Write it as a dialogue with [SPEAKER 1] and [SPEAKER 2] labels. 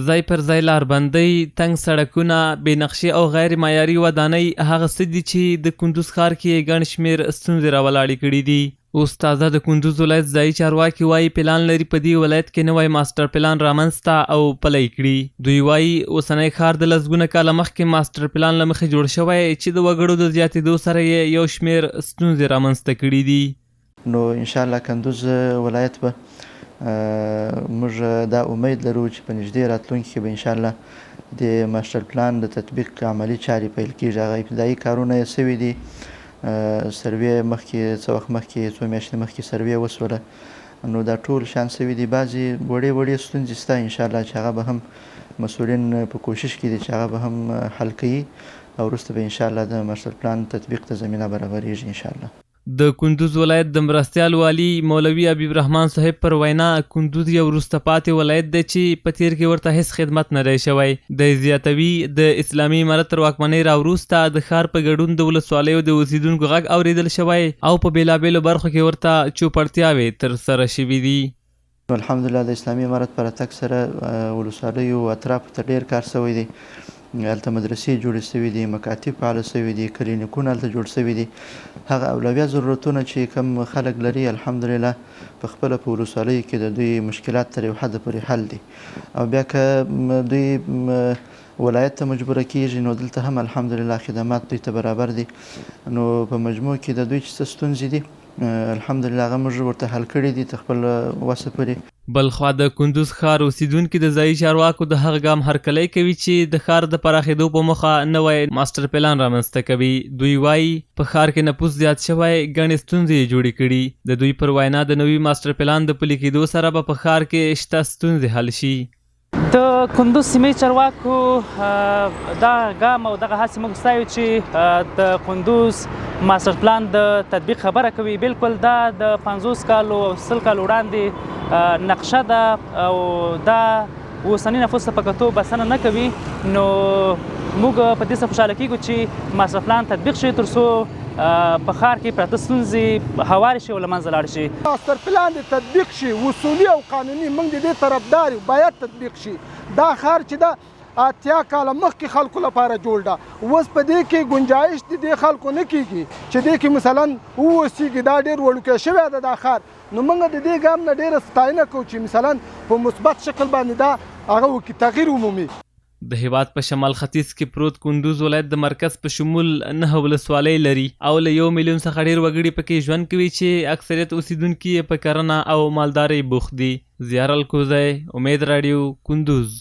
[SPEAKER 1] ځای پر ځای لاربندۍ، تنګ سړکونه، بې نقشې او غیر معیاري ودانۍ هغه څه دي چې د کندوز ښار کې ګڼ شمېر ستونزې راولاړې کړي دي. اوس تازه د کندوز ولایت ځایي چارواکي وایي پلان لري په دې ولایت کې نوی ماسټر پلان رامنځته او پلی کړي. دوی وایي اوسنی ښار د لسګونه کاله مخکې ماسټر پلان له مخې جوړ شوی چې د وګړو د زیاتېدو سره یې یو شمېر ستونزې رامنځته کړي دي.
[SPEAKER 2] نو انشاءالله کندوز ولایت به موږ دا امید لرو چې په نږدې راتلونکي کې به انشاءالله د ماسټر پلان د تطبیق عملي چارې پیل کېږي. هغه ابتدایي کارونه یې سوي دي، سروې مخکې څه وخت مخکې څو میاشتې مخکې سروې وسوله، نو دا ټول شیان سوي دي. بعضې وړې وړې ستونزې شته انشاءالله چې هغه به هم مسؤلین په کوشش کې دي چې هغه به هم حل کوي او وروسته به انشاءالله د ماسټر پلان تطبیق ته زمینه برابریږي انشاءالله.
[SPEAKER 1] د کندوز ولایت د مرستیال والي مولوي حبیب رحمان صاحب پر وینا کندوز یو وروسته پاتې ولایت دی چې په تیر کې ورته هیڅ خدمت نه دی شوی. د زیاتوي د اسلامي امارت تر واکمنۍ راوروسته د ښار په ګډون د ولسوالیو د اوسیدونکو غږ اوریدل شوی او په بېلابېلو برخو کې ورته چوپړتیاوې ترسره شوي دي.
[SPEAKER 2] الحمدلله د اسلامي امارت په راتګ سره ولسوالیو اطرافو ته ډېر کار شوی دی. هلته مدرسې جوړې شوي دي، مکاتب فعاله شوي دي، کلینیکونه هلته جوړ شوي دي. هغه اولویه ضرورتونه چې کوم خلک لري الحمدلله په خپله په ولسوالیو کې د دوی مشکلات تر یو حده پورې حل دي. او بیا که دوی ولایت ته مجبوره کیږي نو دلته هم الحمدلله خدمات دوی ته برابر دي. نو په مجموع کې د دوی چې څه ستونزې دي الحمدلله هغه موږ ورته حل کړي دي تر خپل وسه پورې.
[SPEAKER 1] بلخوا د کندوز ښار اوسیدونکي د ځایي چارواکو د هغه ګام هرکلی کوي چې د ښار د پراخېدو په موخه نوی ماسټر پلان رامنځته کوي. دوی وایي په ښار کې نفوس زیات شوی، ګڼې ستونزې یې جوړې کړي. د دوی پر وینا د نوي ماسټر پلان د پلي کېدو سره به په ښار کې شته ستونزې حل شي.
[SPEAKER 3] د کندوز سیمې چارواکو دا ګام او دغه هڅې موږ ستایو چې د کندوز ماسټر پلان د تطبیق خبره کوي. بالکل دا د 50 کالو او 100 کالو وړاندې نقشه ده او دا اوسني نفوس ته په کتو بسنه نه کوي. نو موږ په دې څه خوشحاله کیږو چې ماسټر پلان تطبیق شي تر څو په ښار کې پراته ستونزې هوارې شي او له منځه لاړې شي.
[SPEAKER 4] ماسټر پلان د تطبیق شي، اصولي او قانوني، موږ د دې طرفدار یو، باید تطبیق شي. دا ښار چې دا 80 کاله مخکې خلکو لپاره جوړ ده، اوس په دې کې گنجایش د دې خلکو نه کیږي چې دې کې مثلا اوسیږي. دا ډېر وړوکی شوی ده دا ښار. نو موږ د دې ګام نه ډېره ستاینه کوو چې مثلا په مثبت شکل باندې دا هغه وکړي، تغییر ومومي.
[SPEAKER 1] د هیواد په شمال ختیځ کې پروت کندوز ولایت د مرکز په شمول 9 ولسوالۍ لري او له 1 میلیون څخه ډېر وګړي پکې ژوند کوي چې اکثریت اوسیدونکي یې په کرنه او مالدارۍ بوخت دي. زیار الکوزی، امید راډیو، کندوز.